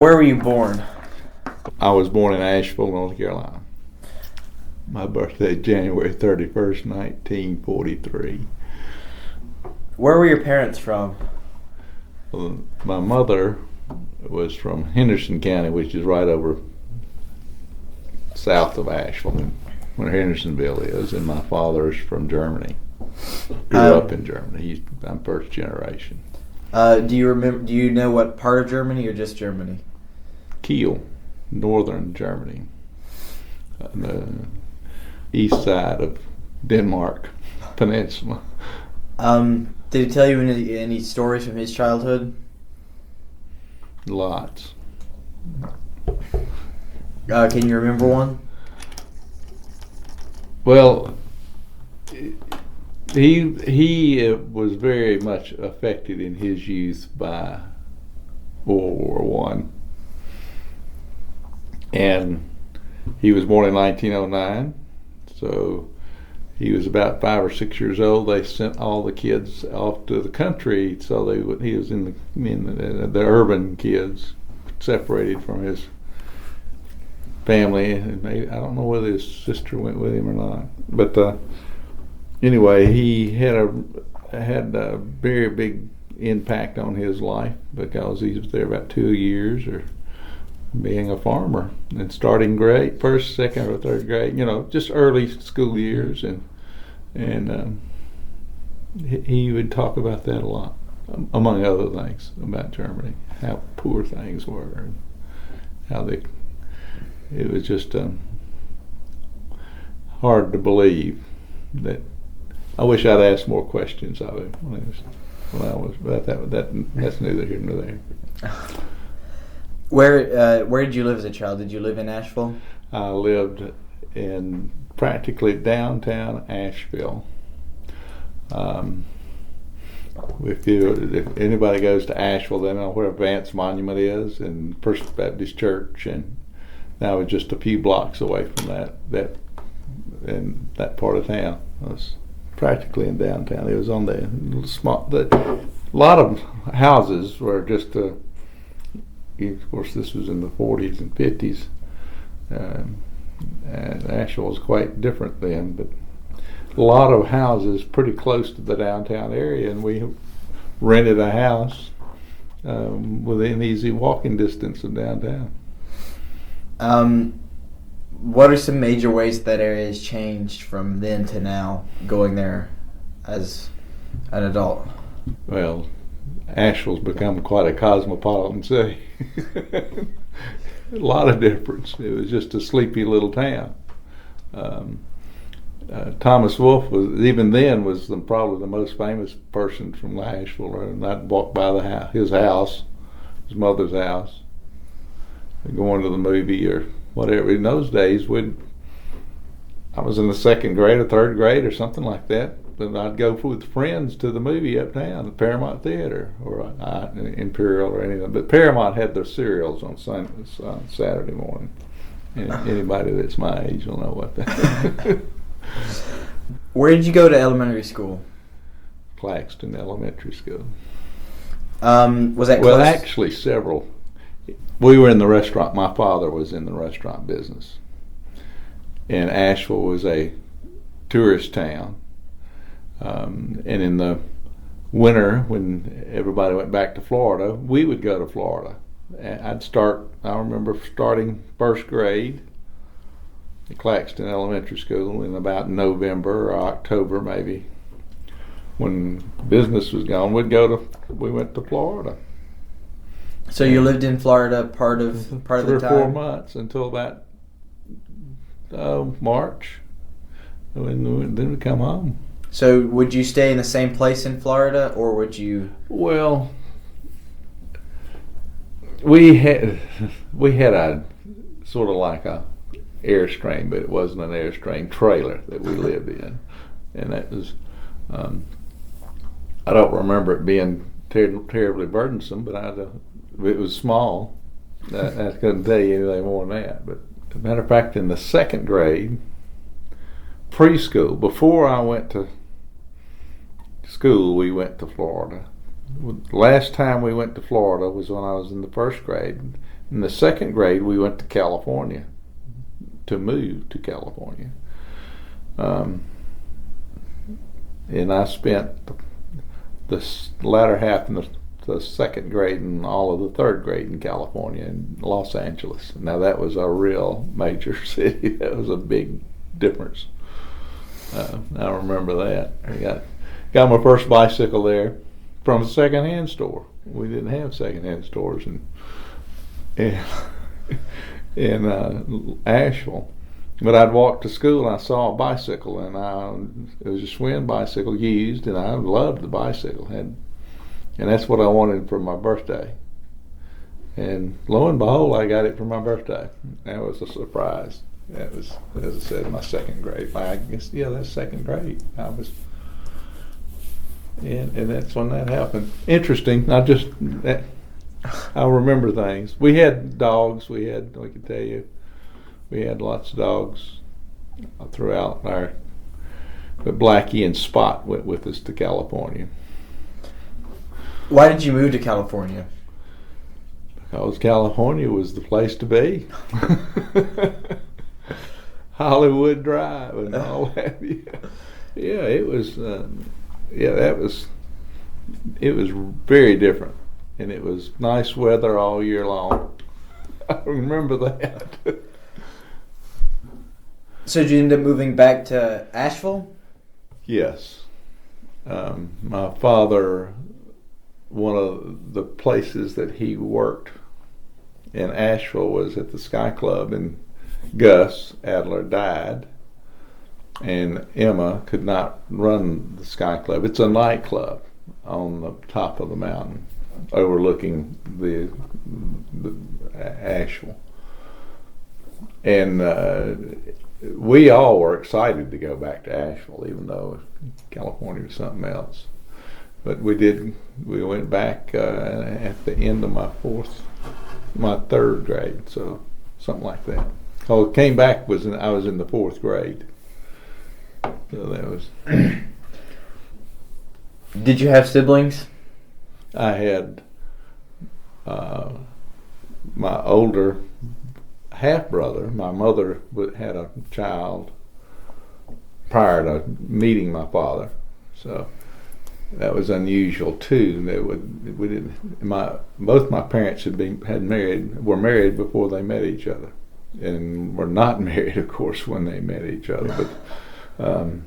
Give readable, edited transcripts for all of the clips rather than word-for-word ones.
Where were you born? I was born in Asheville, North Carolina. My birthday, January 31st, 1943. Where were your parents from? Well, my mother was from Henderson County, which is right over south of Asheville, where Hendersonville is, and my father is from Germany. Grew up in Germany. I'm first generation. Do you know what part of Germany or just Germany? Kiel, northern Germany, on the east side of Denmark Peninsula. Did he tell you any stories from his childhood? Lots. Can you remember one? Well, he was very much affected in his youth by World War One, and he was born in 1909. So he was about 5 or 6 years old. They sent all the kids off to the country, so he was in the urban kids, separated from his family. And I don't know whether his sister went with him or not, but anyway, he had a very big impact on his life because he was there about 2 years, or being a farmer and starting grade, first, second, or third grade. Just early school years, and he would talk about that a lot, among other things, about Germany, how poor things were, and how it was just hard to believe that. I wish I'd asked more questions of him when I was, but that's neither here nor there. Where did you live as a child? Did you live in Asheville? I lived in practically downtown Asheville. If anybody goes to Asheville, they know where Vance Monument is, and First Baptist Church, and that was just a few blocks away from that in that part of town. It was practically in downtown. It was on the small. A lot of houses were just. Of course, this was in the 40s and 50s, and Asheville was quite different then. But a lot of houses pretty close to the downtown area, and we rented a house within easy walking distance of downtown. What are some major ways that area has changed from then to now, going there as an adult? Well, Asheville's become quite a cosmopolitan city. A lot of difference. It was just a sleepy little town. Thomas Wolfe was probably the most famous person from Asheville, and I'd walk by his house, his mother's house, going to the movie or whatever. In those days, I was in the second grade or third grade or something like that. But I'd go with friends to the movie uptown, the Paramount Theater, or Imperial or anything. But Paramount had their serials on Saturday morning. And anybody that's my age will know what that. Where did you go to elementary school? Claxton Elementary School. Was that close? Well, actually, several. We were in the restaurant. My father was in the restaurant business. And Asheville was a tourist town. And in the winter, when everybody went back to Florida, we would go to Florida. I remember starting first grade at Claxton Elementary School in about November or October, maybe. When business was gone, we went to Florida. So you lived in Florida part of the time? 3 or 4 months until about March. Then we come home. So would you stay in the same place in Florida, or would you? Well, we had a sort of like a Airstream, but it wasn't an Airstream trailer that we lived in, and that was. I don't remember it being terribly burdensome, but it was small. I couldn't tell you anything more than that. But as a matter of fact, in the second grade, preschool, before I went to school, we went to Florida last time we went to Florida was when I was in the first grade. In the second grade, we went to California to move to California. And I spent the latter half in the second grade and all of the third grade in California, in Los Angeles. Now that was a real major city. That was a big difference. I remember that. I got my first bicycle there from a secondhand store. We didn't have secondhand stores in Asheville. But I'd walk to school and I saw a bicycle, and it was a Schwinn bicycle used, and I loved the bicycle. And that's what I wanted for my birthday. And lo and behold, I got it for my birthday. That was a surprise. That was, as I said, my second grade. I guess, that's second grade. And that's when that happened. Interesting. I remember things. We had dogs. We could tell you, we had lots of dogs throughout but Blackie and Spot went with us to California. Why did you move to California? Because California was the place to be. Hollywood Drive and all that. Yeah, it was. It was very different, and it was nice weather all year long. I remember that. So did you end up moving back to Asheville? Yes. My father, one of the places that he worked in Asheville was at the Sky Club, and Gus Adler died, and Emma could not run the Sky Club. It's a nightclub on the top of the mountain overlooking the Asheville. And we all were excited to go back to Asheville, even though California was something else. But we did. We went back at the end of my third grade, so something like that. Oh, came back I was in the fourth grade. So that was. Did you have siblings? I had my older half brother. My mother had a child prior to meeting my father, so that was unusual too. Both my parents were married before they met each other, and were not married, of course, when they met each other. But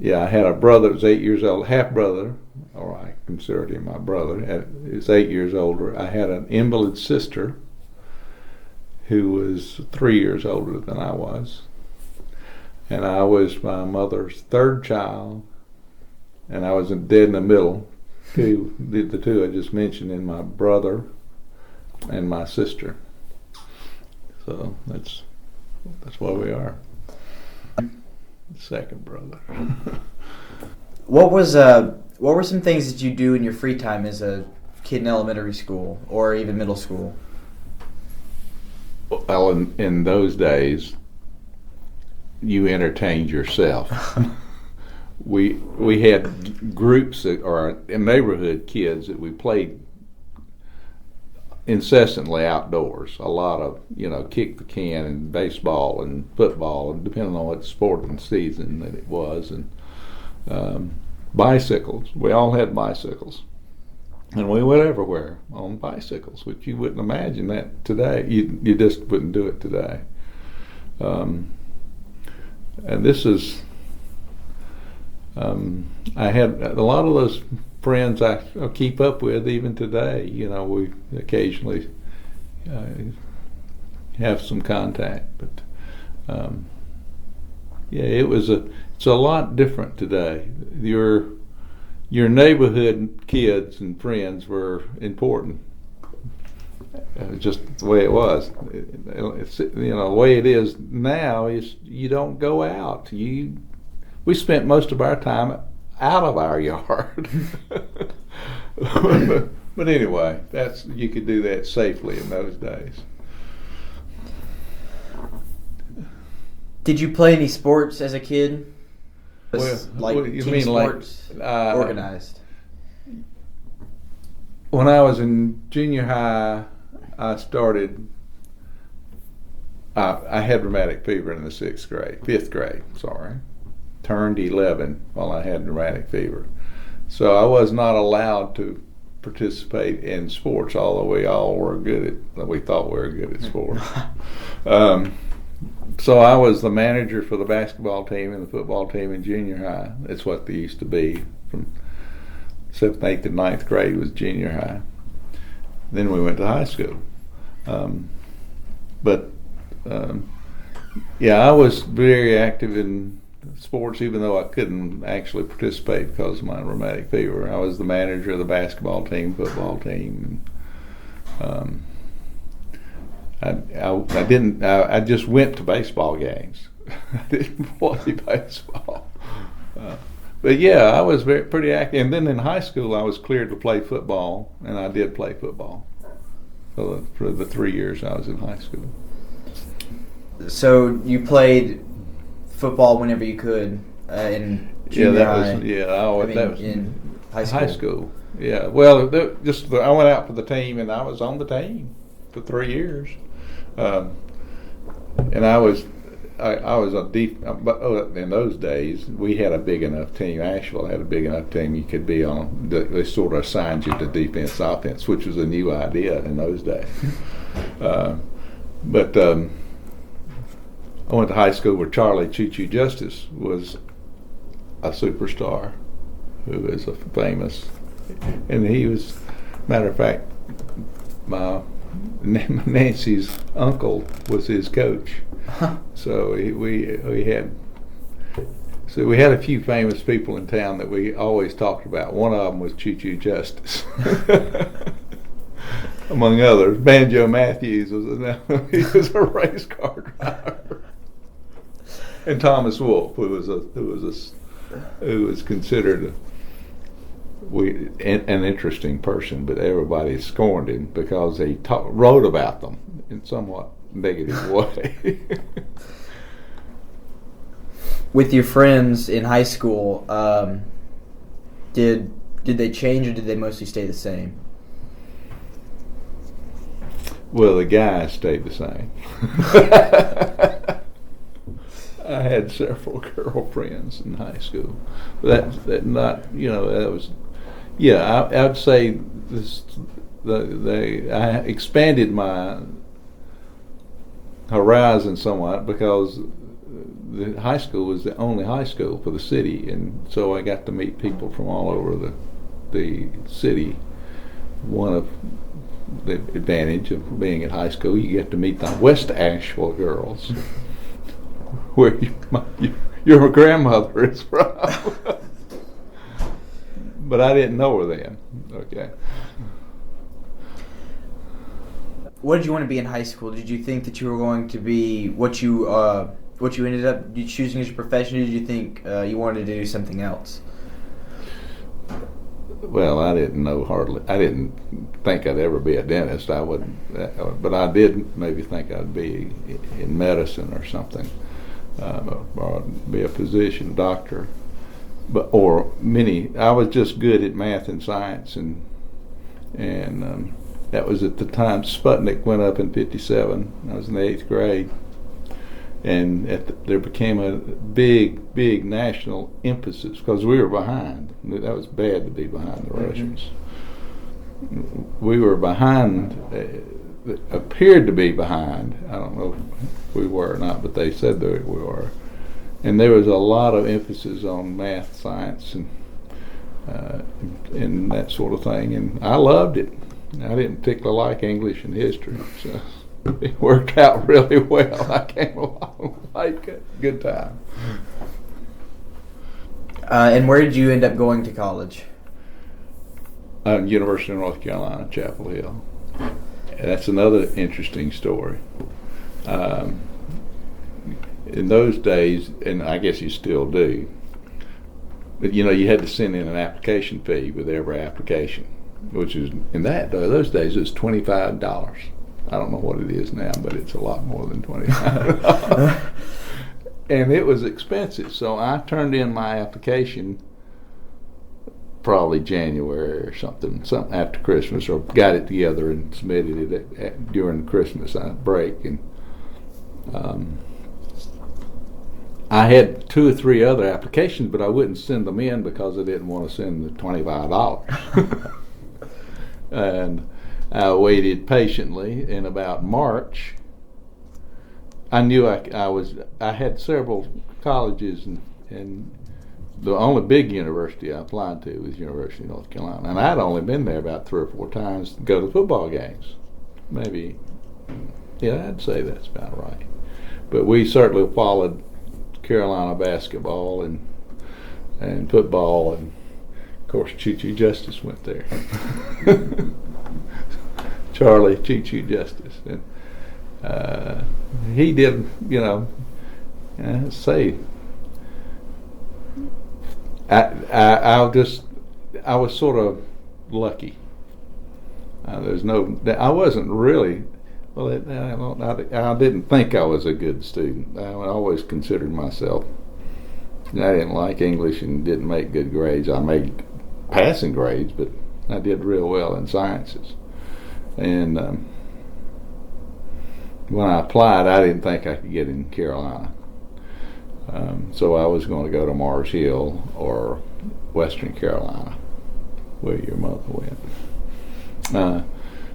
I had a brother that was 8 years old, half brother, or I considered him my brother. He's 8 years older. I had an invalid sister who was 3 years older than I was, and I was my mother's third child, and I was dead in the middle. The two I just mentioned, in my brother and my sister. So that's where we are. Second brother. What were some things that you do in your free time as a kid in elementary school or even middle school? Well, in those days, you entertained yourself. We had groups or neighborhood kids that we played incessantly outdoors. A lot of, kick the can and baseball and football, and depending on what sporting season that it was, and bicycles. We all had bicycles, and we went everywhere on bicycles, which you wouldn't imagine that today. You just wouldn't do it today. And this is. I had a lot of those friends I keep up with even today. We occasionally have some contact, but it's a lot different today. Your neighborhood kids and friends were important. Just the way it was. It's, the way it is now is you don't go out. We spent most of our time out of our yard. But anyway, you could do that safely in those days. Did you play any sports as a kid? Well, like what do you team mean, sports, like organized? When I was in junior high, I started. I had rheumatic fever in the fifth grade. Sorry, turned 11 while I had rheumatic fever, so I was not allowed to participate in sports. Although we all were good at, we thought we were good at sports. So I was the manager for the basketball team and the football team in junior high. That's what they used to be. From 7th, 8th, and 9th grade was junior high. Then we went to high school. Yeah, I was very active in sports, even though I couldn't actually participate because of my rheumatic fever. I was the manager of the basketball team, football team. I just went to baseball games. I didn't play baseball. But yeah, I was pretty active. And then in high school, I was cleared to play football, and I did play football for the 3 years I was in high school. So you played football whenever you could in junior high? That was in high school. Yeah, well, I went out for the team, and I was on the team for 3 years. And I was a deep. But in those days, we had a big enough team. Asheville had a big enough team you could be on. They sort of assigned you to defense, offense, which was a new idea in those days. But I went to high school where Charlie Choo Choo Justice was a superstar, who is a famous, and he was, matter of fact, Nancy's uncle was his coach. So we had a few famous people in town that we always talked about. One of them was Choo Choo Justice, among others. Banjo Matthews he was a race car driver, and Thomas Wolfe, who was considered an interesting person, but everybody scorned him because he wrote about them in somewhat negative way. With your friends in high school, did they change or did they mostly stay the same? Well, the guys stayed the same. I had several girlfriends in high school. That was. Yeah, I'd say I expanded my horizon somewhat because the high school was the only high school for the city, and so I got to meet people from all over the city. One of the advantage of being at high school, you get to meet the West Asheville girls, where your grandmother is from. But I didn't know her then. Okay. What did you want to be in high school? Did you think that you were going to be what you ended up choosing as your profession? Or did you think you wanted to do something else? Well, I didn't know hardly. I didn't think I'd ever be a dentist. I wouldn't, but I did maybe think I'd be in medicine or something, or be a physician, doctor. I was just good at math and science, and that was at the time Sputnik went up in '57. I was in the 8th grade, and there became a big national emphasis because we were behind. That was bad to be behind the Russians. We were behind. Appeared to be behind. I don't know if we were or not, but they said that we were. And there was a lot of emphasis on math, science, and that sort of thing. And I loved it. I didn't particularly like English and history, so it worked out really well. I came along like a good time. And where did you end up going to college? University of North Carolina, Chapel Hill. And that's another interesting story. In those days, and I guess you still do, but you had to send in an application fee with every application, which is those days it was $25. I don't know what it is now, but it's a lot more than $25. And it was expensive, so I turned in my application probably January or something after Christmas, or got it together and submitted it during the Christmas break. And I had 2 or 3 other applications, but I wouldn't send them in because I didn't want to send the $25. And I waited patiently. In about March, I knew I had several colleges, and the only big university I applied to was University of North Carolina, and I'd only been there about 3 or 4 times to go to football games. Maybe, yeah, I'd say that's about right. But we certainly followed Carolina basketball and football, and of course Choo Choo Justice went there. Charlie Choo Choo Justice, and he did, say. I was sort of lucky. I wasn't really. Well, I didn't think I was a good student. I always considered myself. I didn't like English and didn't make good grades. I made passing grades, but I did real well in sciences. And when I applied, I didn't think I could get in Carolina. So I was going to go to Mars Hill or Western Carolina, where your mother went.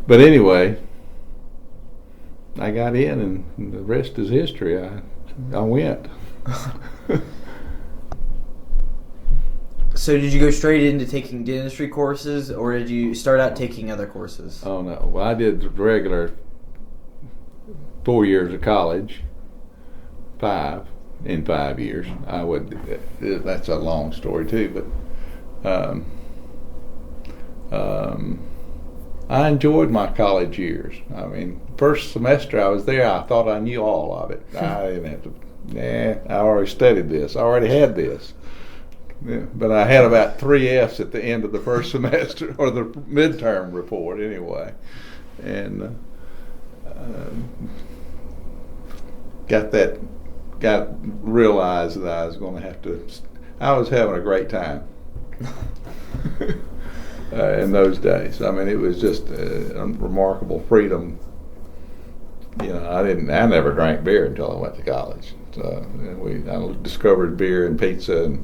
But anyway, I got in, and the rest is history. I went. So did you go straight into taking dentistry courses, or did you start out taking other courses? Oh no! Well, I did the regular 4 years of college, 5 years. I would. That's a long story too, but I enjoyed my college years. I mean, first semester I was there, I thought I knew all of it. I didn't have to. I already studied this. I already had this. Yeah, but I had about 3 Fs at the end of the first semester, or the midterm report anyway, and realized that I was going to have to. I was having a great time in those days. I mean, it was just a remarkable freedom. I never drank beer until I went to college. I discovered beer and pizza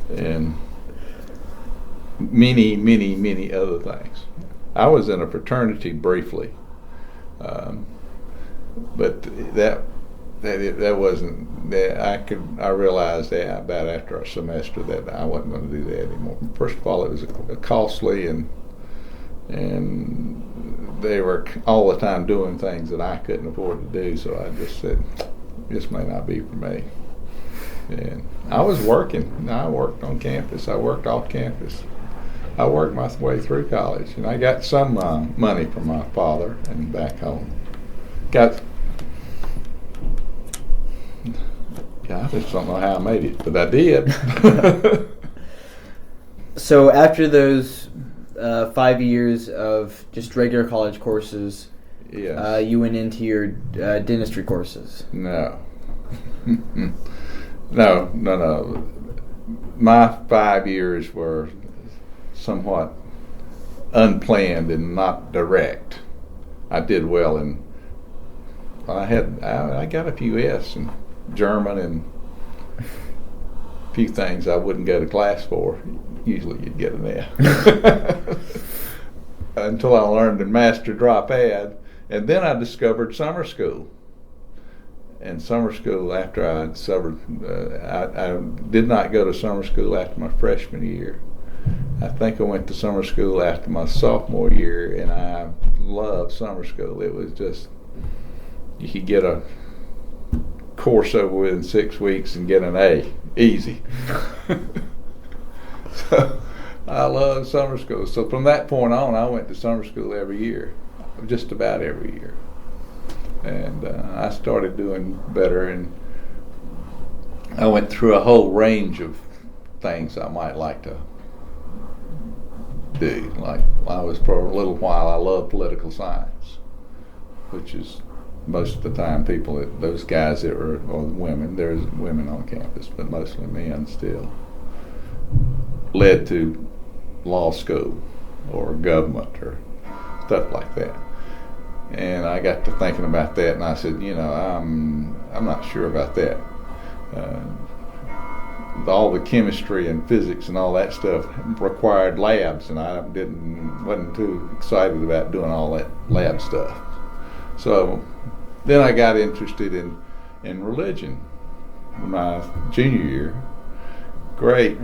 and many other things. I was in a fraternity briefly, but that wasn't. I realized that about after a semester that I wasn't going to do that anymore. First of all, it was costly, and they were all the time doing things that I couldn't afford to do. So I just said, this may not be for me. And I was working. I worked on campus. I worked off campus. I worked my way through college, and I got some money from my father and back home. I just don't know how I made it, but I did. So after those 5 years of just regular college courses, yes. You went into your dentistry courses. No. No. My 5 years were somewhat unplanned and not direct. I did well I got a few F's in German and a few things I wouldn't go to class for. Usually you'd get an F. Until I learned to master drop ad, and then I discovered summer school. And summer school, after I discovered, I did not go to summer school after my freshman year. I think I went to summer school after my sophomore year, and I loved summer school. It was just, you could get a course over with in 6 weeks and get an A, easy. So I loved summer school. So from that point on, I went to summer school every year, just about every year. And I started doing better, and I went through a whole range of things I might like to do. Like, for a little while, I loved political science, which is most of the time those guys that were, or women, there's women on campus, but mostly men still, led to law school or government or stuff like that. And I got to thinking about that, and I said, I'm not sure about that. All the chemistry and physics and all that stuff required labs, and I wasn't too excited about doing all that lab stuff. So then I got interested in religion. My junior year, great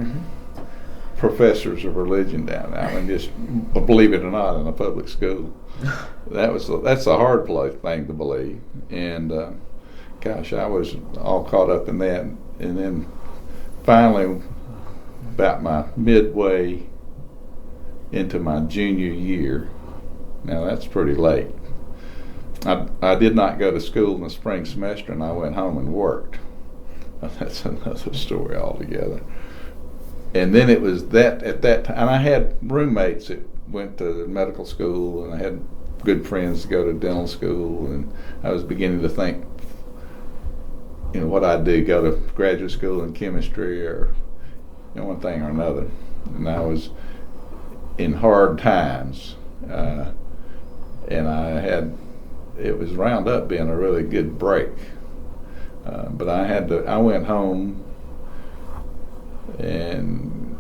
professors of religion down there. I mean, just believe it or not, in a public school, that's a hard thing to believe. And gosh, I was all caught up in that, and then finally, about my midway into my junior year, now that's pretty late, I did not go to school in the spring semester, and I went home and worked. That's another story altogether. And then it was that at that time, and I had roommates that went to medical school, and I had good friends to go to dental school, and I was beginning to think, what I'd do, go to graduate school in chemistry or one thing or another. And I was in hard times, and it was round up being a really good break. But I went home and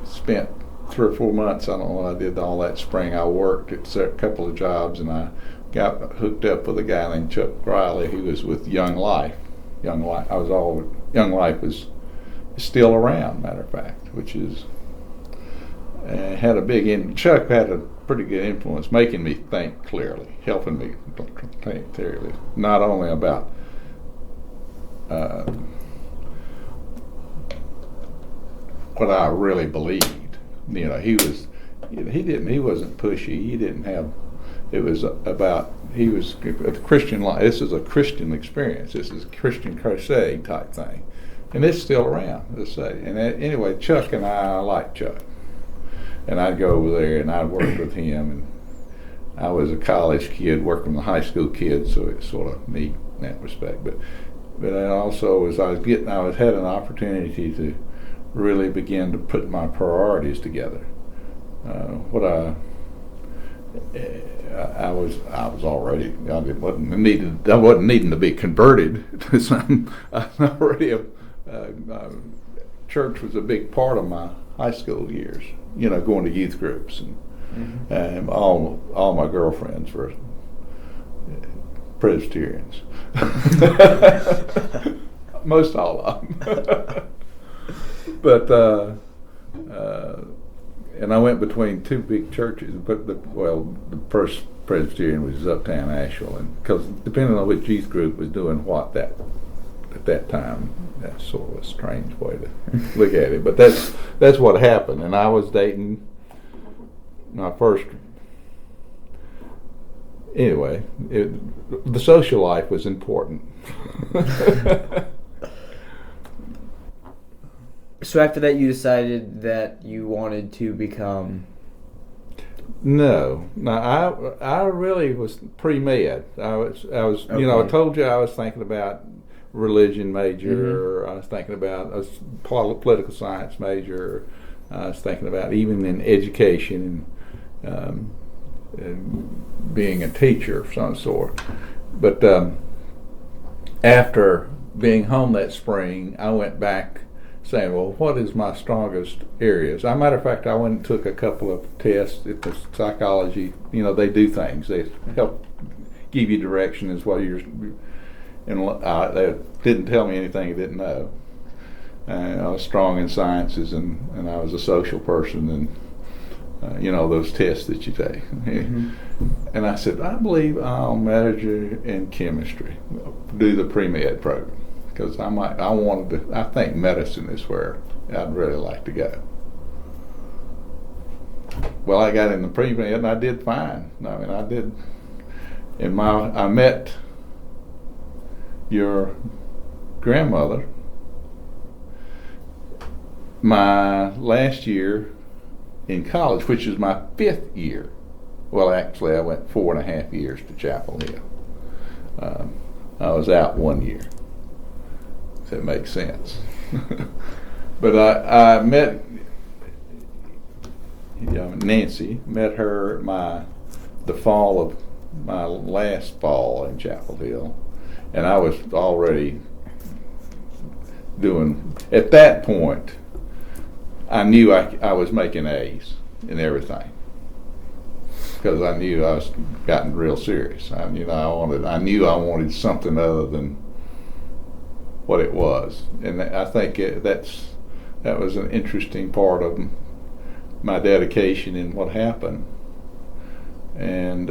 spent 3 or 4 months. I don't know what I did all that spring. I worked at a couple of jobs, and I got hooked up with a guy named Chuck Riley, who was with Young Life. Young Life is still around, matter of fact, which is had a big Chuck had a pretty good influence, making me think clearly, helping me think clearly, not only about what I really believed. He wasn't pushy. He didn't have. It was about. He was a Christian life. This is a Christian experience. This is a Christian crusade type thing, and it's still around. Let's say. And anyway, Chuck and I like Chuck, and I'd go over there and I'd work with him. And I was a college kid working with high school kids, so it's sort of neat in that respect. But then also as I had an opportunity to really begin to put my priorities together. I was already. I wasn't needing to be converted to something. Church was a big part of my high school years. Going to youth groups, and all my girlfriends were Presbyterians. Most all of them. But and I went between two big churches. But the first Presbyterian was uptown Asheville, and because depending on which youth group was doing what at that time, that's sort of a strange way to look at it. But that's what happened, and I was dating my first. Anyway, the social life was important. So after that, you decided that you wanted to become. No, I really was pre-med. I was. Okay. I told you I was thinking about religion major. I was thinking about a political science major. I was thinking about even in education and being a teacher of some sort. But after being home that spring, I went back saying, well, what is my strongest areas? As a matter of fact, I went and took a couple of tests at the psychology. They do things. They help give you direction as well. They didn't tell me anything I didn't know. I was strong in sciences, and I was a social person, and those tests that you take. And I said, I believe I'll major in chemistry, do the pre-med program. Because I think medicine is where I'd really like to go. Well, I got in the pre-med and I did fine. I mean, I did. I met your grandmother my last year in college, which is my 5th year. Well, actually, I went 4.5 years to Chapel Hill. I was out 1 year. If that makes sense. But I met Nancy. Met her the fall of my last fall in Chapel Hill, and I was already doing. At that point, I knew I was making A's in everything because I knew I was gotten real serious. I knew I wanted something other than what it was, and I think that was an interesting part of my dedication in what happened. And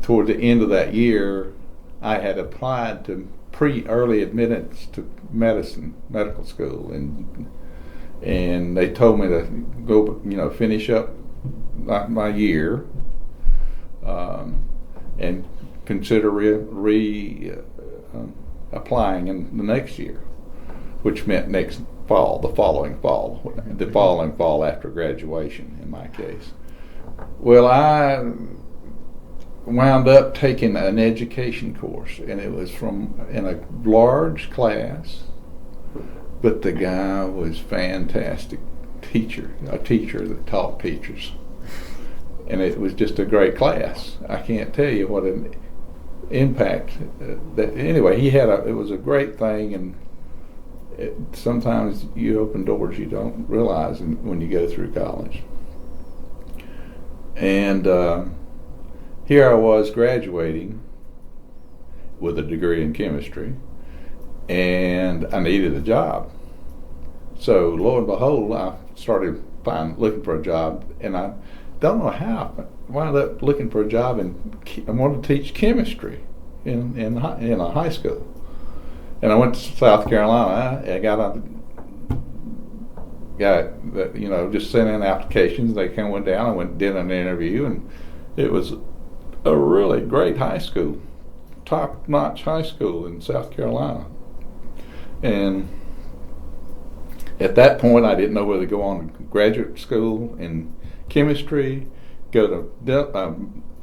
toward the end of that year, I had applied to early admittance to medical school, and they told me to go, finish up my year, and consider applying in the next year, which meant the following fall after graduation in my case. Well, I wound up taking an education course, and it was in a large class, but the guy was fantastic a teacher that taught teachers, and it was just a great class. I can't tell you what an impact anyway it was a great thing, and sometimes you open doors you don't realize when you go through college. And here I was graduating with a degree in chemistry, and I needed a job. So lo and behold, I started looking for a job, and I don't know how I wound up looking for a job I wanted to teach chemistry in a high school. And I went to South Carolina. I just sent in applications. They went down. I did an interview, and it was a really great high school, top-notch high school in South Carolina. And at that point, I didn't know whether to go on to graduate school in chemistry,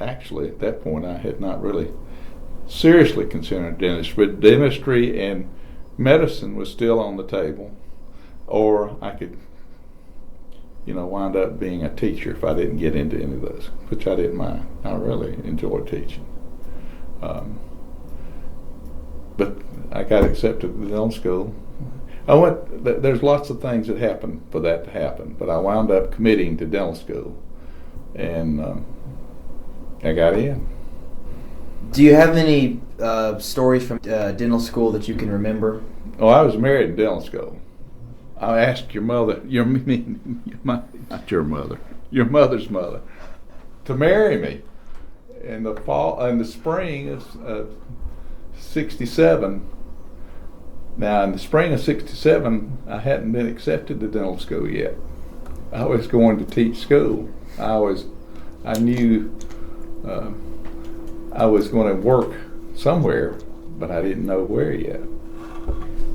actually, at that point, I had not really seriously considered dentistry, but dentistry and medicine was still on the table, or I could, wind up being a teacher if I didn't get into any of those, which I didn't mind. I really enjoyed teaching. But I got accepted to the dental school. There's lots of things that happened for that to happen, but I wound up committing to dental school, and I got in. Do you have any stories from dental school that you can remember? Oh, I was married in dental school. I asked your mother, not your mother, your mother's mother, to marry me in the spring of '67. Now, in the spring of '67, I hadn't been accepted to dental school yet. I was going to teach school. I knew I was going to work somewhere, but I didn't know where yet.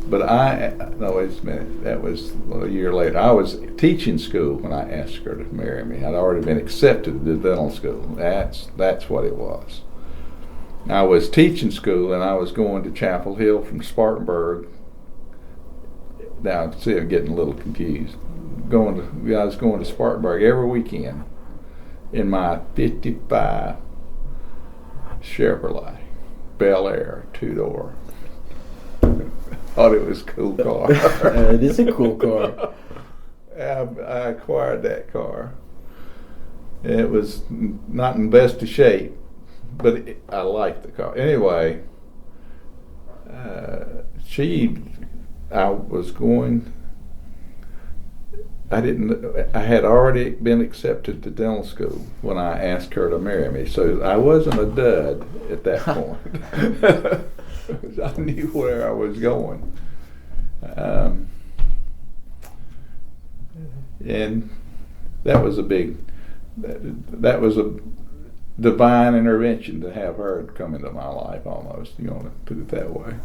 But wait a minute, that was a year later. I was teaching school when I asked her to marry me. I'd already been accepted to dental school. That's what it was. I was teaching school, and I was going to Chapel Hill from Spartanburg. Now, see, I'm getting a little confused. I was going to Spartanburg every weekend in my '55 Chevrolet Bel Air 2-door. Thought it was a cool car. It is a cool car. I acquired that car. It was not in best of shape, but I liked the car. Anyway, I had already been accepted to dental school when I asked her to marry me, so I wasn't a dud at that point. I knew where I was going. And that was that was a divine intervention to have her come into my life, almost, you want to put it that way.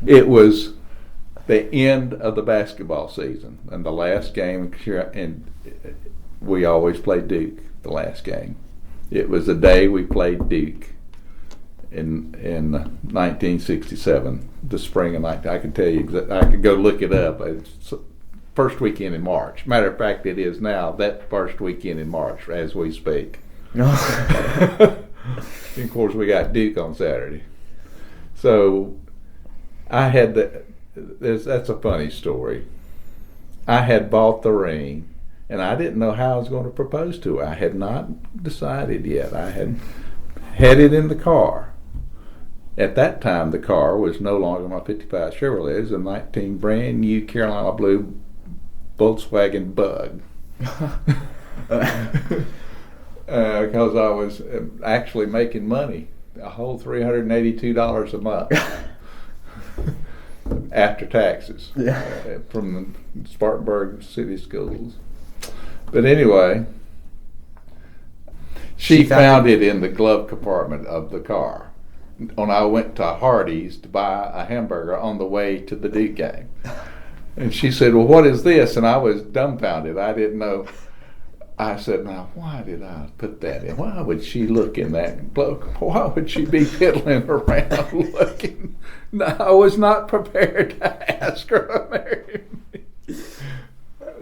It was the end of the basketball season, and the last game, and we always played Duke the last game. It was the day we played Duke, in 1967, the spring of 19. I can tell you, I could go look it up. It's first weekend in March. Matter of fact, it is now that first weekend in March as we speak. Of course, we got Duke on Saturday. So I had that's a funny story. I had bought the ring, and I didn't know how I was going to propose to her. I had not decided yet. I had it in the car. At that time, the car was no longer my 55 Chevrolet. It was a 19 brand new Carolina blue Volkswagen Bug. Because I was actually making money, a whole $382 a month after taxes from the Spartanburg City Schools. But anyway, she found it in the glove compartment of the car. When I went to Hardee's to buy a hamburger on the way to the Duke game. And she said, "Well, what is this?" And I was dumbfounded. I didn't know. I said, "Now, why did I put that in? Why would she look in that glove? Why would she be fiddling around looking?" No, I was not prepared to ask her to marry me.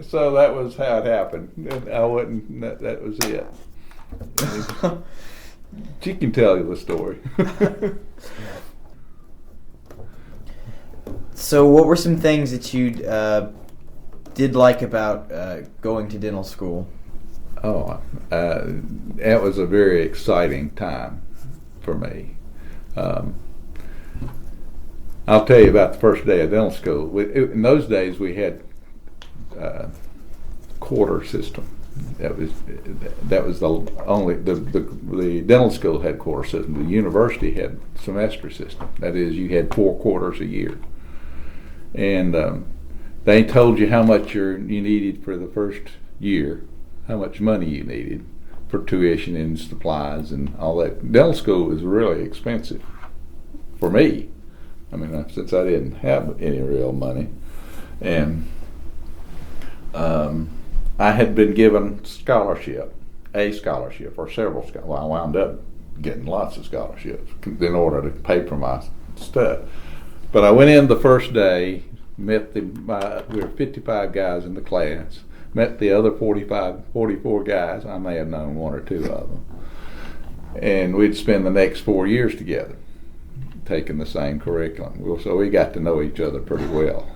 So that was how it happened. I wasn't. That was it. She can tell you the story. So, what were some things that you did like about going to dental school? Oh, that was a very exciting time for me. I'll tell you about the first day of dental school. In those days, we had quarter system. That was the only the dental school had quarter system. The university had semester system. That is, you had 4 quarters a year, and they told you how much you needed for the first year, how much money you needed for tuition and supplies and all that. Dental school was really expensive for me. I mean, since I didn't have any real money, and I had been given a scholarship or several scholarships. Well, I wound up getting lots of scholarships in order to pay for my stuff. But I went in the first day, met we were 55 guys in the class, met the other 44 guys. I may have known 1 or 2 of them. And we'd spend the next 4 years together, taking the same curriculum. So we got to know each other pretty well.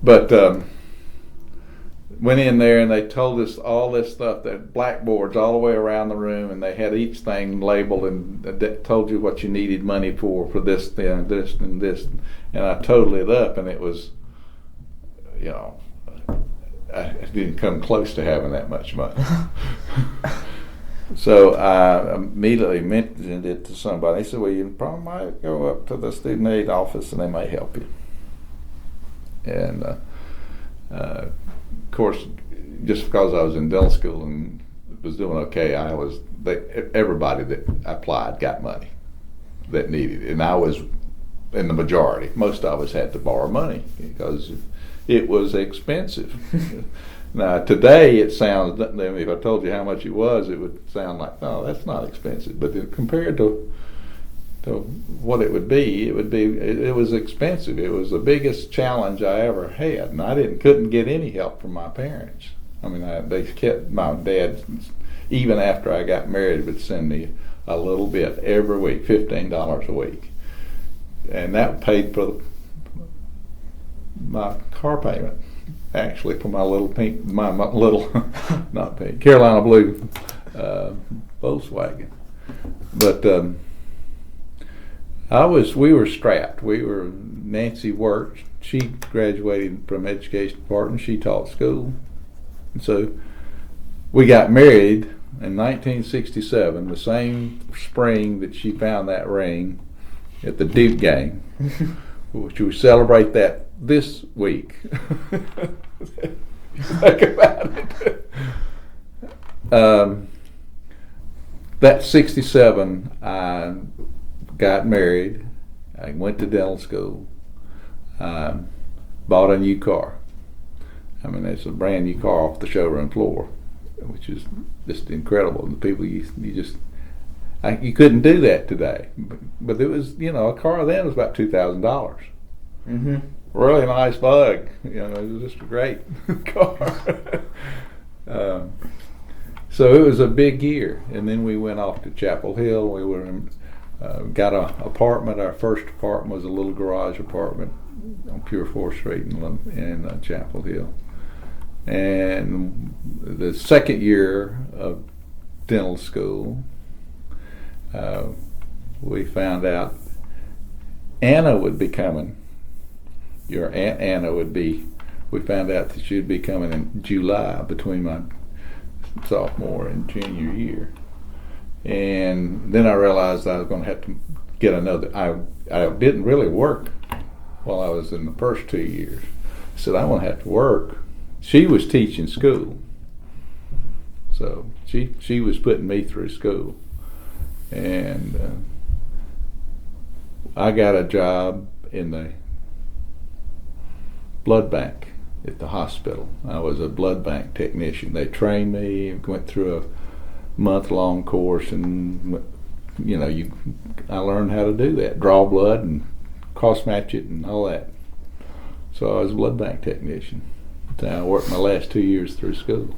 But went in there and they told us all this stuff, that blackboards all the way around the room, and they had each thing labeled and told you what you needed money for this, then this, and this. And I totaled it up, and it was, I didn't come close to having that much money. So I immediately mentioned it to somebody. They said, "Well, you probably might go up to the student aid office and they might help you." And of course, just because I was in dental school and was doing okay, everybody that applied got money that needed it. And I was in the majority. Most of us had to borrow money because it was expensive. Now, today it sounds, if I told you how much it would sound like, "Oh, that's not expensive." But compared to what it was expensive. It was the biggest challenge I ever had, and I couldn't get any help from my parents. I mean, they kept, my dad, even after I got married, would send me a little bit every week, $15 a week, and that paid for my car payment. Actually, for my little not pink, Carolina blue Volkswagen. But we were strapped. Nancy worked. She graduated from education department. She taught school. And so we got married in 1967, the same spring that she found that ring at the Duke game, which we celebrate that this week. Think about it. That 67, I got married. I went to dental school. Bought a new car. I mean, it's a brand new car off the showroom floor, which is just incredible. The people you just You couldn't do that today. But it was, a car then was about $2,000. Mm-hmm. Really nice Bug. It was just a great car. So it was a big year, and then we went off to Chapel Hill. We got an apartment. Our first apartment was a little garage apartment on Pure 4th Street in Chapel Hill. And the second year of dental school, we found out Anna would be coming. Your Aunt Anna we found out that she'd be coming in July between my sophomore and junior year. And then I realized I was going to have to get another. I didn't really work while I was in the first 2 years. I said, I'm going to have to work. She was teaching school. So she was putting me through school. And I got a job in the blood bank at the hospital. I was a blood bank technician. They trained me, went through a month-long course, and I learned how to do that, draw blood and cross-match it and all that. So I was a blood bank technician. I worked my last 2 years through school.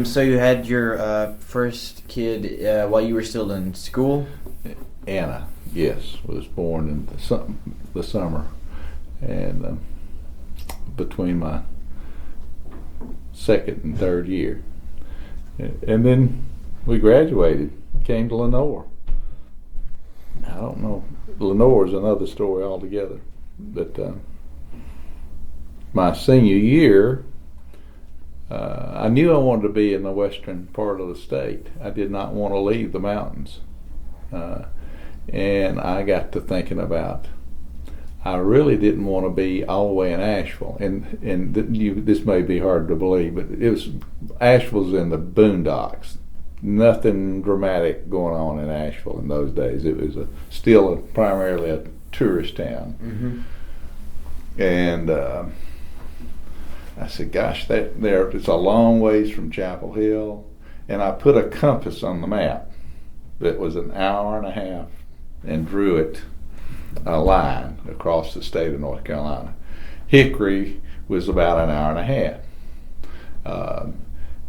So you had your first kid while you were still in school? Anna, yes, was born in the summer, and between my second and third year. And then we graduated, came to Lenore. I don't know, Lenore is another story altogether. But my senior year, I knew I wanted to be in the western part of the state. I did not want to leave the mountains. And I got to thinking about, I really didn't want to be all the way in Asheville. And this may be hard to believe, but Asheville's in the boondocks. Nothing dramatic going on in Asheville in those days. It was still primarily a tourist town. Mm-hmm. And I said, gosh, it's a long ways from Chapel Hill. And I put a compass on the map that was an hour and a half and drew it a line across the state of North Carolina. Hickory was about an hour and a half.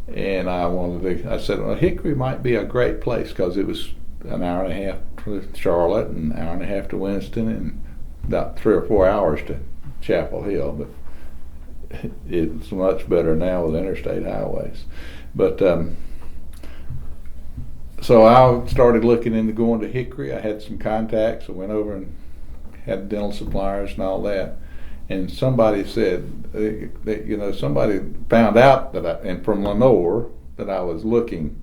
And I said, well, Hickory might be a great place because it was an hour and a half to Charlotte and an hour and a half to Winston and about 3 or 4 hours to Chapel Hill. But it's much better now with interstate highways. But so I started looking into going to Hickory. I had some contacts. I went over and had dental suppliers and all that. And somebody said that, somebody found out and from Lenore, that I was looking,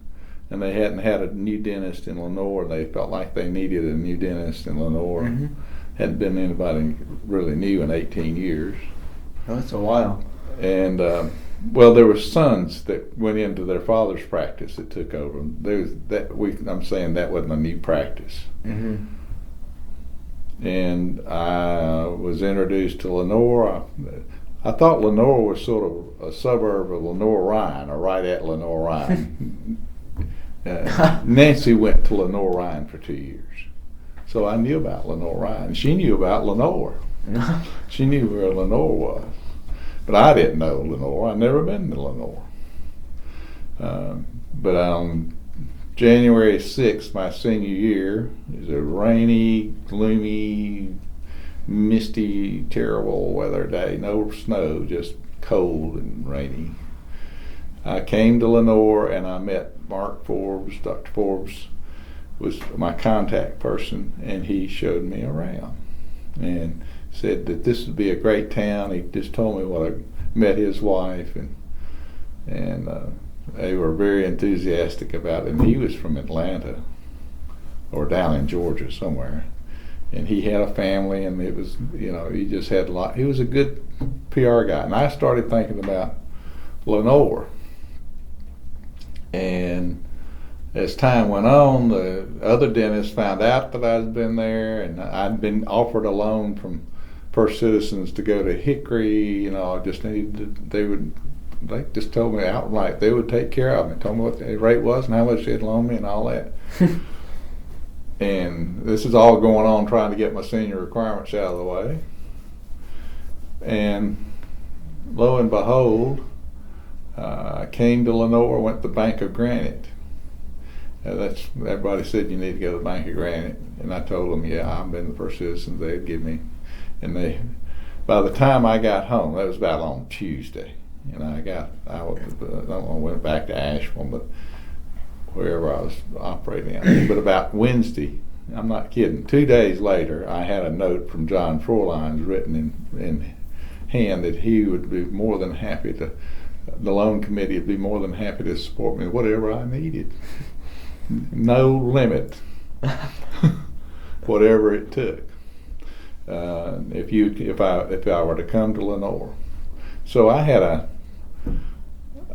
and they hadn't had a new dentist in Lenore. They felt like they needed a new dentist in Lenore. Mm-hmm. Hadn't been anybody really new in 18 years. Oh, that's a while. And there were sons that went into their father's practice that took over. I'm saying that wasn't a new practice. Mm-hmm. And I was introduced to Lenore. I thought Lenore was sort of a suburb of Lenore-Rhine, or right at Lenore-Rhine. Nancy went to Lenore-Rhine for 2 years. So I knew about Lenore-Rhine. She knew about Lenore. She knew where Lenore was. But I didn't know Lenore. I'd never been to Lenore. But on January 6th, my senior year, it was a rainy, gloomy, misty, terrible weather day. No snow, just cold and rainy. I came to Lenore and I met Mark Forbes. Dr. Forbes was my contact person, and he showed me around and said that this would be a great town. He just told me what I met his wife, and they were very enthusiastic about it. And he was from Atlanta or down in Georgia somewhere, and he had a family, and it was, he just had a lot. He was a good PR guy, and I started thinking about Lenore. And as time went on, the other dentists found out that I'd been there, and I'd been offered a loan from First Citizens to go to Hickory. I just needed they would they just told me outright they would take care of me. Told me what the rate was and how much they'd loan me and all that. And this is all going on trying to get my senior requirements out of the way. And lo and behold, I came to Lenore, went to the Bank of Granite. Everybody said you need to go to the Bank of Granite, and I told them, yeah, I've been the first citizen they'd give me. And by the time I got home, that was about on Tuesday, and I went back to Asheville, but wherever I was operating at. But about Wednesday, I'm not kidding, 2 days later, I had a note from John Frohlines written in hand that he would be more than happy to, the loan committee would be more than happy to support me whatever I needed. No limit, whatever it took. If I were to come to Lenore, so I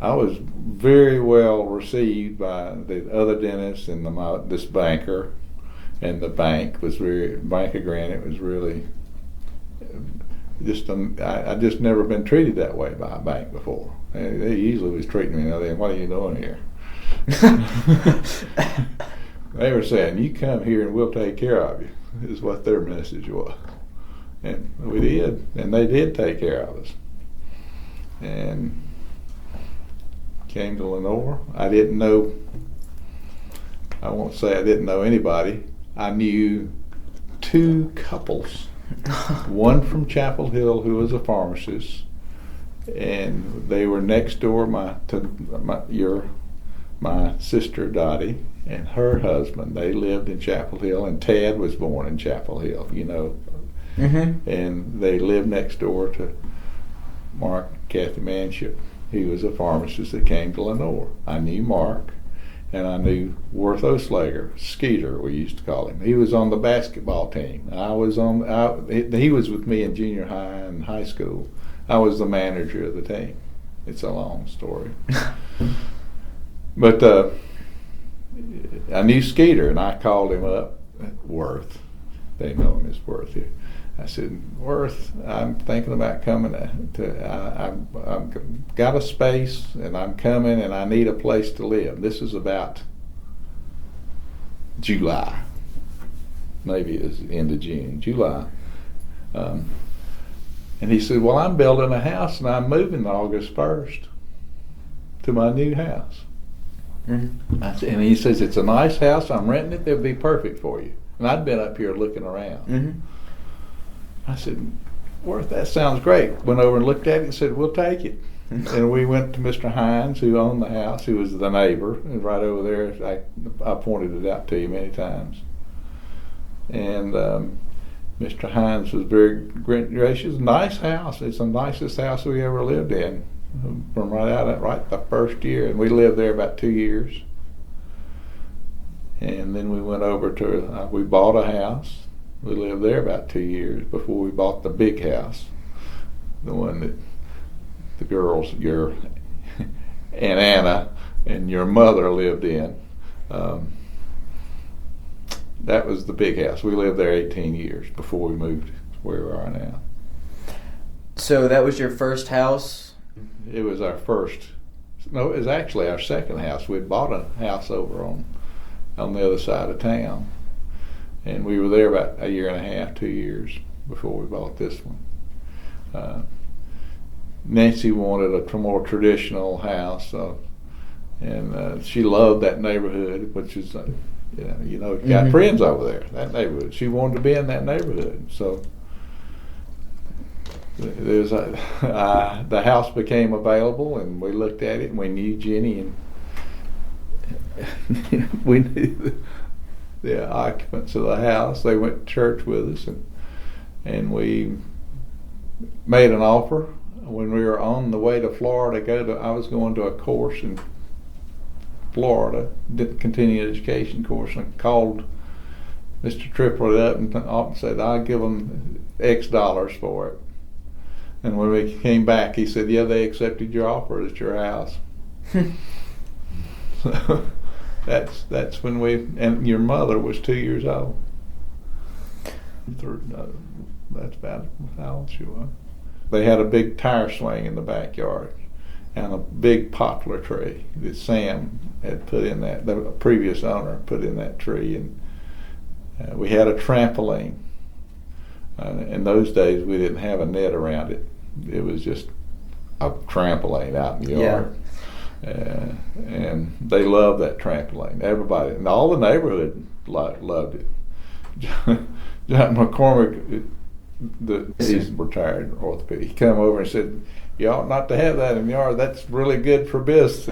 was very well received by the other dentists and this banker, and the Bank of Granite was really I just never been treated that way by a bank before. They usually was treating me, what are you doing here? They were saying, you come here and we'll take care of you, is what their message was. And we did, and they did take care of us. And came to Lenore. I won't say I didn't know anybody. I knew 2 couples, one from Chapel Hill who was a pharmacist, and they were next door my sister Dottie and her husband. They lived in Chapel Hill, and Tad was born in Chapel Hill, Mm-hmm. And they lived next door to Mark and Kathy Manship. He was a pharmacist that came to Lenore. I knew Mark, and I knew Worth Oslager, Skeeter we used to call him. He was on the basketball team. He was with me in junior high and high school. I was the manager of the team. It's a long story. But I knew Skeeter, and I called him up, Worth. They know him as Worth here. I said, Worth, I'm thinking about coming I've got a space, and I'm coming, and I need a place to live. This is about July. Maybe it was the end of June, July. And he said, well, I'm building a house, and I'm moving August 1st to my new house. Mm-hmm. And he says, it's a nice house, I'm renting it, it'll be perfect for you. And I'd been up here looking around. Mm-hmm. I said, Worth, that sounds great. Went over and looked at it and said, we'll take it. And we went to Mr. Hines, who owned the house, who was the neighbor, and right over there. I pointed it out to you many times. And Mr. Hines was very gracious. Nice house. It's the nicest house we ever lived in. From right the first year, and we lived there about 2 years. And then we went over to, we bought a house. We lived there about 2 years before we bought the big house, the one that the girls, your Aunt Anna and your mother lived in. That was the big house. We lived there 18 years before we moved where we are now. So that was your first house? It was our first. No, it was actually our second house. We'd bought a house over on the other side of town. And we were there about a year and a half, 2 years before we bought this one. Nancy wanted a more traditional house, and she loved that neighborhood, which is, got mm-hmm. friends over there, that neighborhood. She wanted to be in that neighborhood. So the house became available, and we looked at it, and we knew Jenny, and we knew the occupants of the house. They went to church with us, and we made an offer when we were on the way to Florida. I was going to a course in Florida, did continuing education course, and I called Mr. Triplett up and said I'll give them X dollars for it. And when we came back, he said, yeah, they accepted your offer at your house. So that's when and your mother was 2 years old. That's about how old she was. They had a big tire swing in the backyard, and a big poplar tree that Sam had put in that, the previous owner put in that tree. And we had a trampoline. In those days, we didn't have a net around it. It was just a trampoline out in the yard. And they loved that trampoline. Everybody, and all the neighborhood loved it. John McCormick, he's retired orthopedic, he came over and said, "You ought not to have that in the yard. That's really good for business."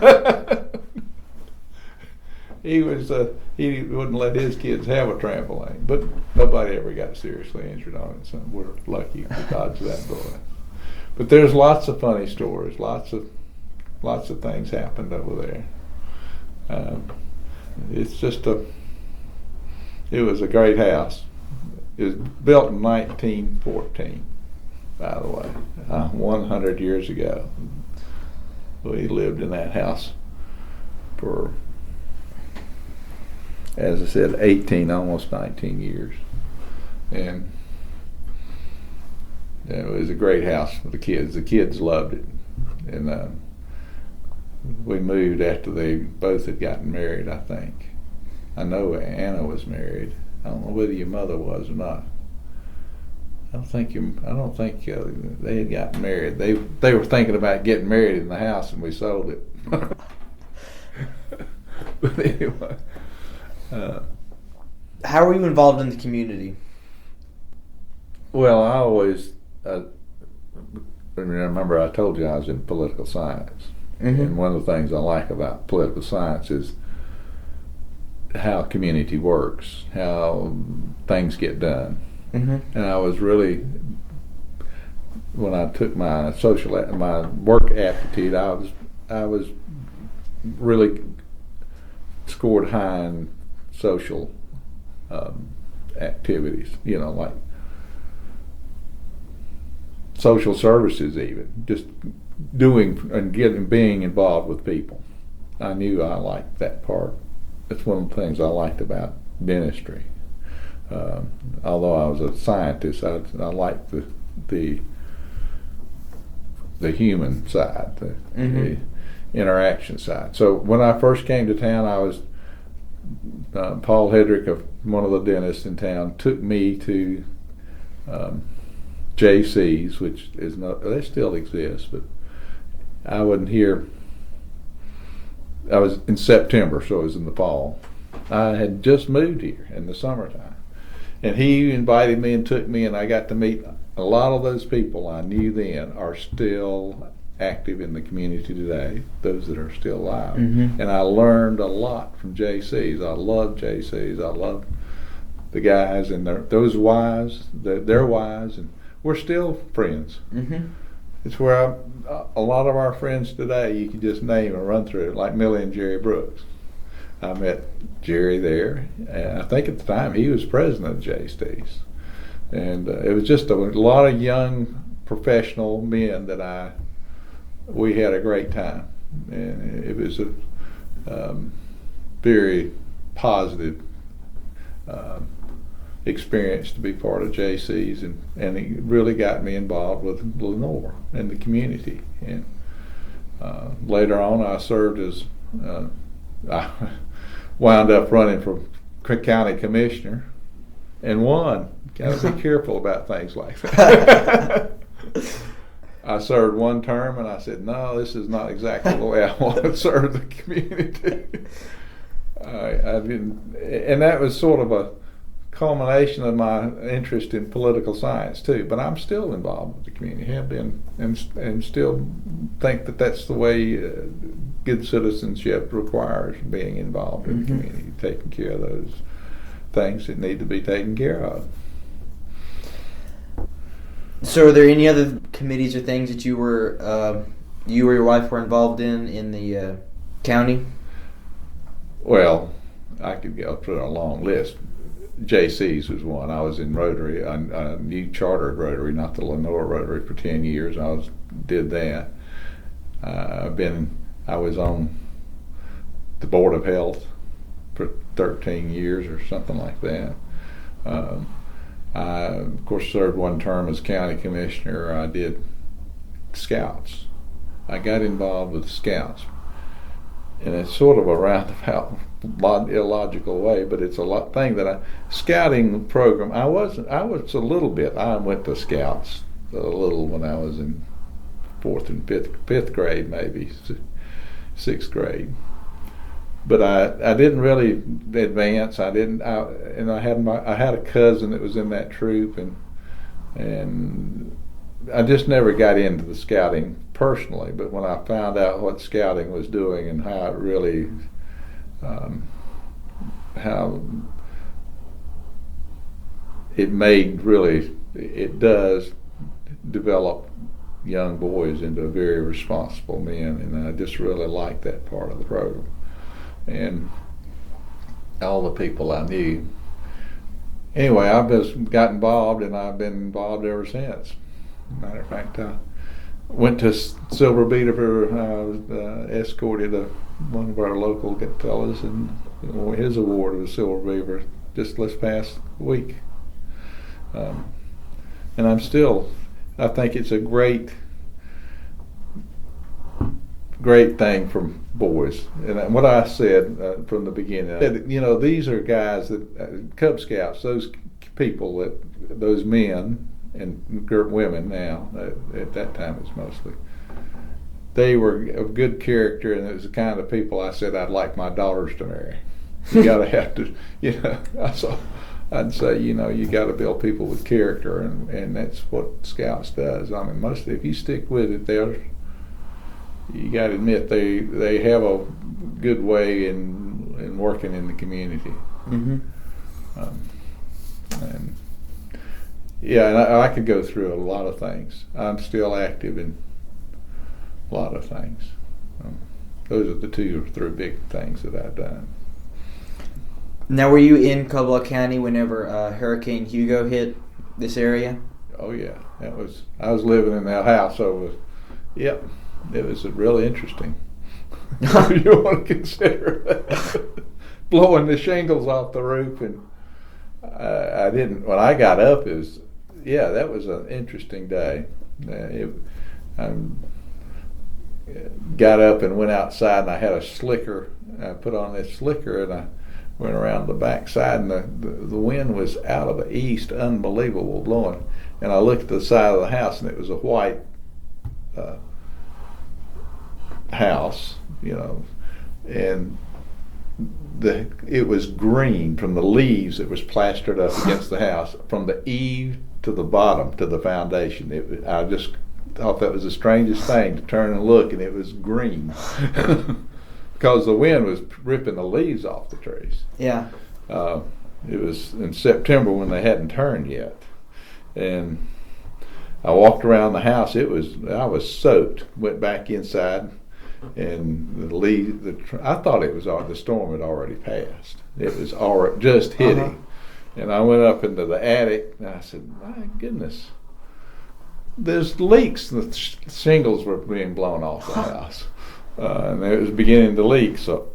He wouldn't let his kids have a trampoline, but nobody ever got seriously injured on it. So we're lucky to dodge that bullet. But there's lots of funny stories. Lots of things happened over there. It was a great house. It was built in 1914, by the way, 100 years ago. We lived in that house for, as I said, 18, almost 19 years. And it was a great house for the kids. The kids loved it. And we moved after they both had gotten married, I think. I know Anna was married. I don't know whether your mother was or not. I don't think they had gotten married. They were thinking about getting married in the house, and we sold it. But anyway. How were you involved in the community? Well, I always remember I told you I was in political science. Mm-hmm. And one of the things I like about political science is how community works, how things get done. Mm-hmm. And I was really, when I took my work aptitude, I was really scored high in social activities, like social services, even just doing and being involved with people. I knew I liked that part. That's one of the things I liked about dentistry. Although I was a scientist, I liked the human side, the interaction side. So when I first came to town, I was Paul Hedrick, one of the dentists in town, took me to JC's, which is not, they still exist, but I wasn't here. I was in September, so it was in the fall. I had just moved here in the summertime. And he invited me and took me, and I got to meet a lot of those people I knew then are still active in the community today, those that are still alive. Mm-hmm. And I learned a lot from JC's. I love JC's. I love the guys and those wives, their wives, and we're still friends. Mm-hmm. It's where a lot of our friends today, you can just name and run through it, like Millie and Jerry Brooks. I met Jerry there, and I think at the time he was president of JC's. And it was just a lot of young professional men that we had a great time. And it was a very positive experience to be part of JC's, and it really got me involved with Lenore and the community. And later on, I served as I wound up running for county commissioner and won. Got to be careful about things like that. I served one term, and I said, "No, this is not exactly the way I want to serve the community." And that was sort of a culmination of my interest in political science too. But I'm still involved with the community, have been, and still think that that's the way good citizenship requires: being involved in the community, taking care of those things that need to be taken care of. So, are there any other committees or things that you or your wife were involved in the county? Well, I could go through a long list. JC's was one. I was in Rotary, a new chartered Rotary, not the Lenore Rotary, for 10 years. Did that. I was on the Board of Health for 13 years or something like that. I, of course, served one term as county commissioner. I did Scouts. I got involved with Scouts, and it's sort of a roundabout, illogical way, but it's a thing that scouting program. I was a little bit. I went to Scouts a little when I was in fourth and fifth grade, maybe sixth grade. But I didn't really advance. I had a cousin that was in that troop, and I just never got into the scouting personally. But when I found out what scouting was doing and how it really, how it does develop young boys into very responsible men, and I just really liked that part of the program. And all the people I knew. Anyway, I've just got involved, and I've been involved ever since. Matter of fact, I went to Silver Beater for escorted one of our local fellas, and his award was Silver Beaver just this past week. And I think it's a great thing for boys. And what I said from the beginning, these are guys that Cub Scouts, those people, those men and women now, at that time it's mostly, they were of good character, and it was the kind of people I said I'd like my daughters to marry. You gotta have to, I'd say, you gotta build people with character, and that's what Scouts does. I mean, mostly if you stick with it, you got to admit they have a good way in working in the community. Mm-hmm. And I could go through a lot of things. I'm still active in a lot of things. Those are the 2 or 3 big things that I've done. Now, were you in Caldwell County whenever Hurricane Hugo hit this area? Oh yeah, I was living in that house over. Yep. It was really interesting. You want to consider that. Blowing the shingles off the roof, and I didn't. When I got up, that was an interesting day. I got up and went outside, and I had a slicker. I put on this slicker, and I went around the back side, and the wind was out of the east, unbelievable blowing. And I looked at the side of the house, and it was a white house, and it was green from the leaves that was plastered up against the house from the eave to the bottom to the foundation. I just thought that was the strangest thing to turn and look, and it was green because the wind was ripping the leaves off the trees. Yeah. It was in September when they hadn't turned yet, and I walked around the house. I was soaked. Went back inside. And I thought the storm had already passed. It was just hitting. And I went up into the attic, and I said, my goodness, there's leaks. The shingles were being blown off the house. And it was beginning to leak, so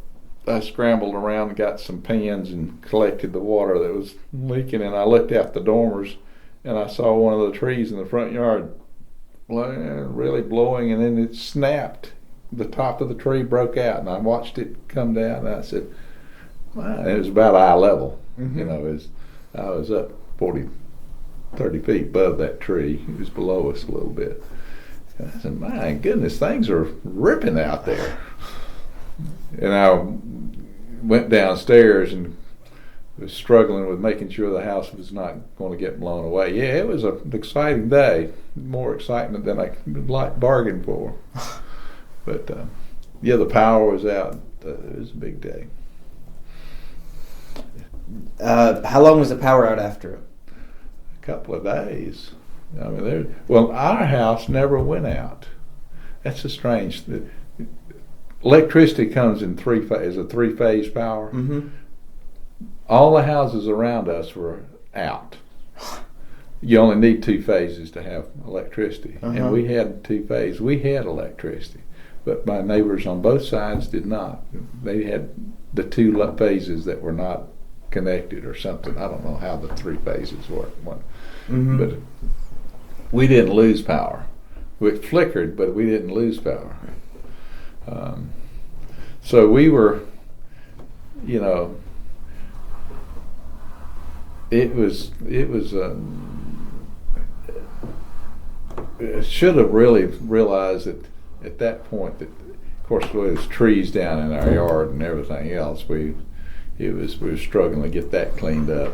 I scrambled around and got some pans and collected the water that was leaking, and I looked out the dormers, and I saw one of the trees in the front yard really blowing, and then it snapped. The top of the tree broke out, and I watched it come down, and I said, wow. It was about eye level. Mm-hmm. I was up 30 feet above that tree. It was below us a little bit. And I said, my goodness, things are ripping out there. And I went downstairs and was struggling with making sure the house was not going to get blown away. Yeah, it was an exciting day, more excitement than I could bargain for. But the power was out. It was a big day. How long was the power out after it? A couple of days. I mean, our house never went out. That's a strange. Electricity comes in 3-phase, a 3-phase power. Mm-hmm. All the houses around us were out. You only need 2 phases to have electricity, and we had 2-phase. We had electricity. But my neighbors on both sides did not. They had the 2 phases that were not connected or something. I don't know how the 3 phases work. Mm-hmm. But we didn't lose power. It flickered, but we didn't lose power. So we were, you know, it was. Should have really realized that at that point that, of course, there was trees down in our yard and everything else. We were struggling to get that cleaned up.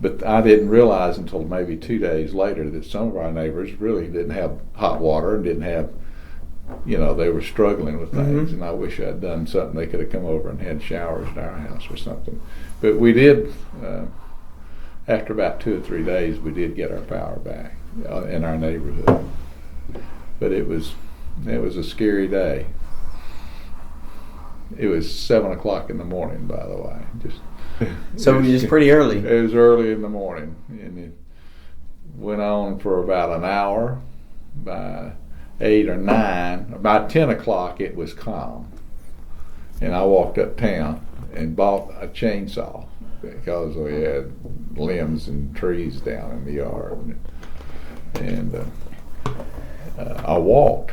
But I didn't realize until maybe 2 days later that some of our neighbors really didn't have hot water and didn't have, you know, they were struggling with things. And I wish I'd done something. They could have come over and had showers at our house or something. But we did, after about 2 or 3 days, we did get our power back in our neighborhood. But it was a scary day. It was 7 o'clock in the morning, by the way. So it was pretty early. It was early in the morning, and it went on for about an hour. By 8 or 9, about 10 o'clock, it was calm. And I walked uptown and bought a chainsaw because we had limbs and trees down in the yard. And I walked.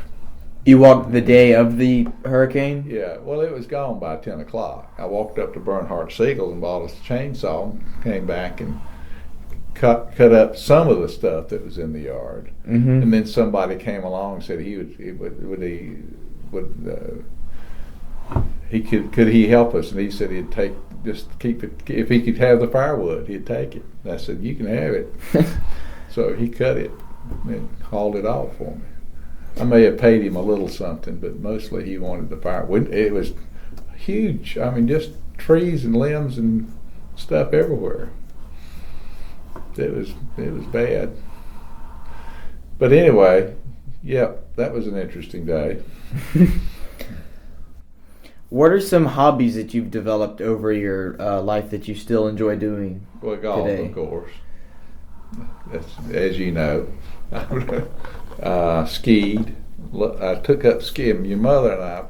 You walked the day of the hurricane? Yeah, well, it was gone by 10 o'clock. I walked up to Bernhardt Siegel's and bought a chainsaw, came back and cut up some of the stuff that was in the yard. And then somebody came along and said could he help us? And he said he'd keep it, if he could have the firewood, he'd take it. And I said, you can have it. So he cut it and hauled it off for me. I may have paid him a little something, but mostly he wanted the firewood. It was huge. I mean, just trees and limbs and stuff everywhere. It was bad. But anyway, yeah, that was an interesting day. What are some hobbies that you've developed over your life that you still enjoy doing? Well, golf, today? Of course. That's, as you know. Skied. I took up skiing. Your mother and I,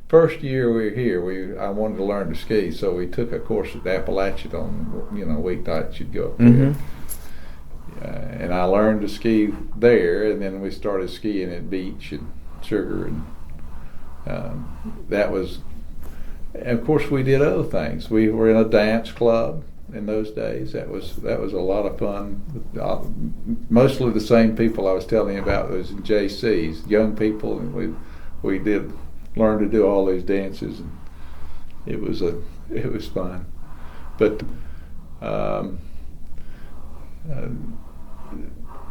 first year we were here, I wanted to learn to ski, so we took a course at Appalachian on, weeknights you'd go up there. And I learned to ski there, and then we started skiing at Beach and Sugar, and that was, and of course we did other things. We were in a dance club in those days. That was a lot of fun. Mostly the same people I was telling you about was in JC's, young people, and we did learn to do all these dances, and it was fun. But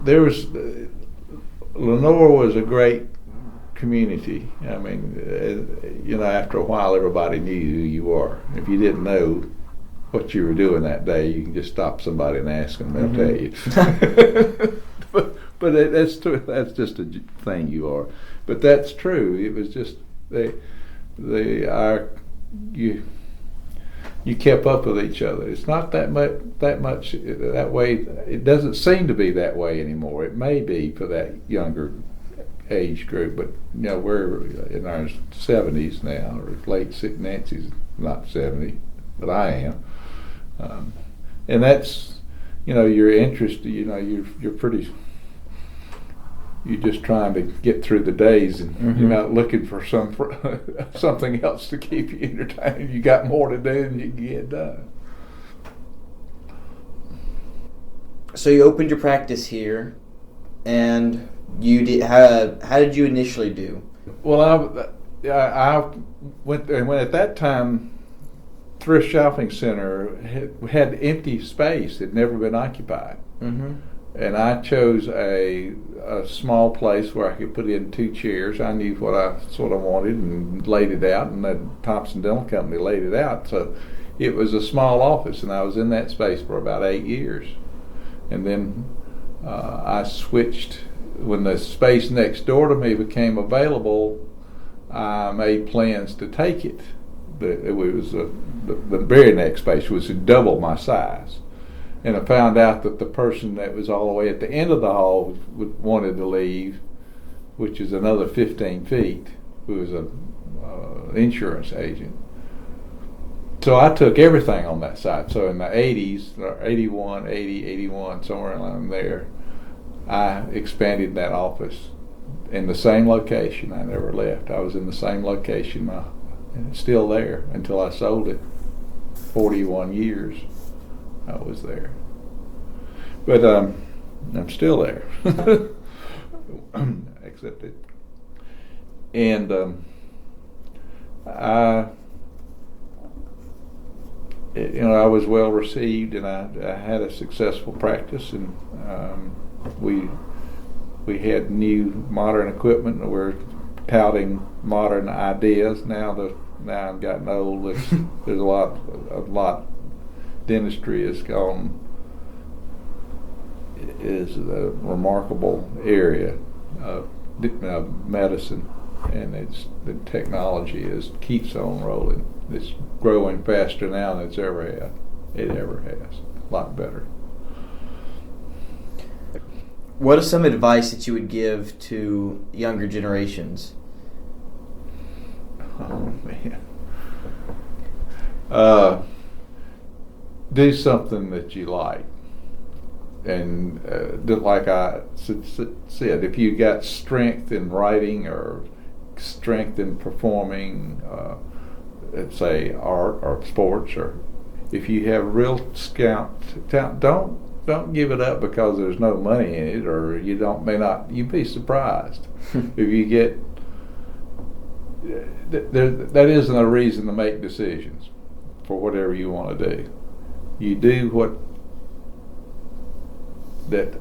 there was Lenore was a great community. I mean, after a while, everybody knew who you were. If you didn't know what you were doing that day, you can just stop somebody and ask them; they'll tell you. but that's true. That's just a thing you are. But that's true. It was just you kept up with each other. It's not that much that way. It doesn't seem to be that way anymore. It may be for that younger age group, but we're in our 70s now, or late. Nancy's not 70, but I am. And that's, your interest, you're pretty, you're just trying to get through the days, and you're not looking for something else to keep you entertained. You got more to do than you can get done. So you opened your practice here, and you did. How did you initially do? Well, I went there, and when at that time, Thrift Shopping Center had empty space. It had never been occupied. And I chose a small place where I could put in 2 chairs. I knew what I sort of wanted and laid it out, and the Thompson Dental Company laid it out. So it was a small office, and I was in that space for about 8 years. And then I switched. When the space next door to me became available, I made plans to take it. It was the very next space was double my size. And I found out that the person that was all the way at the end of the hall wanted to leave, which is another 15 feet, who was an insurance agent. So I took everything on that side. So in the 80s, 81, 80, 81, somewhere around there, I expanded that office in the same location. I never left. I was in the same location, and it's still there until I sold it. 41 years I was there. But I'm still there. Except it. And I was well received, and I had a successful practice, and we had new modern equipment, and we're touting modern ideas. Now I've gotten old. There's a lot. Dentistry is a remarkable area of medicine, and the technology keeps on rolling. It's growing faster now than it ever has. A lot better. What is some advice that you would give to younger generations? Oh man. Do something that you like. And like I said, if you got strength in writing or strength in performing, let's say art or sports, or if you have real talent, don't give it up because there's no money in it, or you'd be surprised if you get. That isn't a reason to make decisions for whatever you want to do. You do what that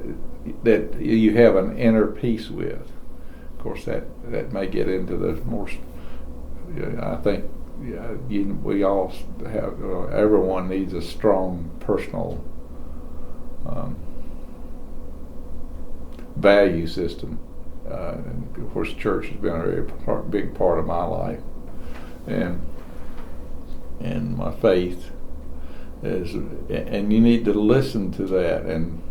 you have an inner peace with. Of course, that may get into the more. I think we all have. Everyone needs a strong personal value system. And of course, church has been a very big part of my life, and my faith is, and you need to listen to that, and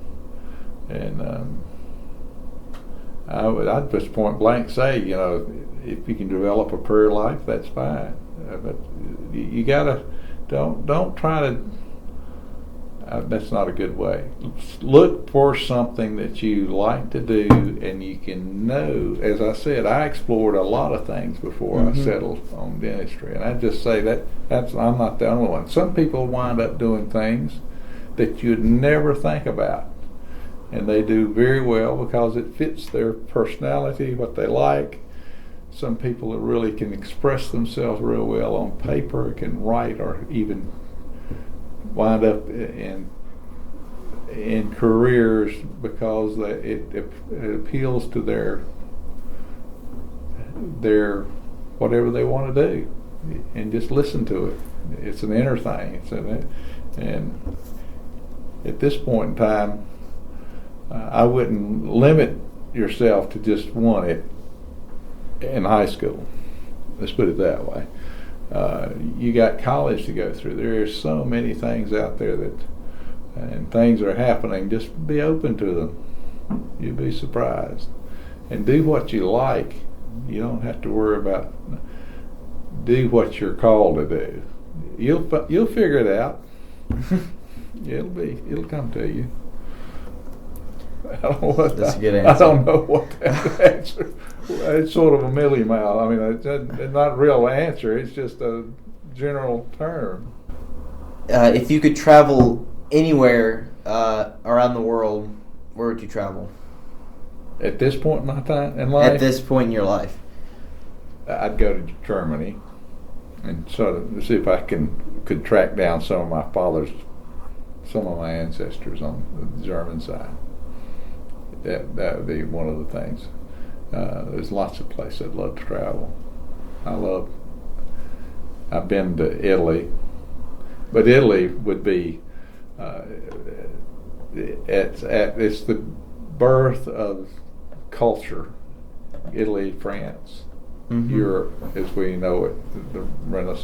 I'd just point blank say, if you can develop a prayer life, that's fine, but you gotta don't try to. That's not a good way. Look for something that you like to do, and you can know. As I said, I explored a lot of things before I settled on dentistry, and I just say that's I'm not the only one. Some people wind up doing things that you'd never think about, and they do very well because it fits their personality, what they like. Some people that really can express themselves real well on paper, can write, or even wind up in careers because it appeals to their whatever they want to do, and just listen to it. It's an inner thing. And at this point in time, I wouldn't limit yourself to just one in high school. Let's put it that way. You got college to go through. There are so many things out there and things are happening. Just be open to them. You'll be surprised. And do what you like. You don't have to worry about. Do what you're called to do. You'll figure it out. It'll come to you. That's a good answer. I don't know what that answer. It's sort of a mealy mouth. I mean, it's not a real answer. It's just a general term. If you could travel anywhere around the world, where would you travel? At this point in my time in life? At this point in your life. I'd go to Germany and sort of see if I could track down some of my ancestors on the German side. That would be one of the things. There's lots of places I'd love to travel. I've been to Italy, but Italy would be it's the birth of culture. Italy, France, Europe, as we know it, the Renaissance.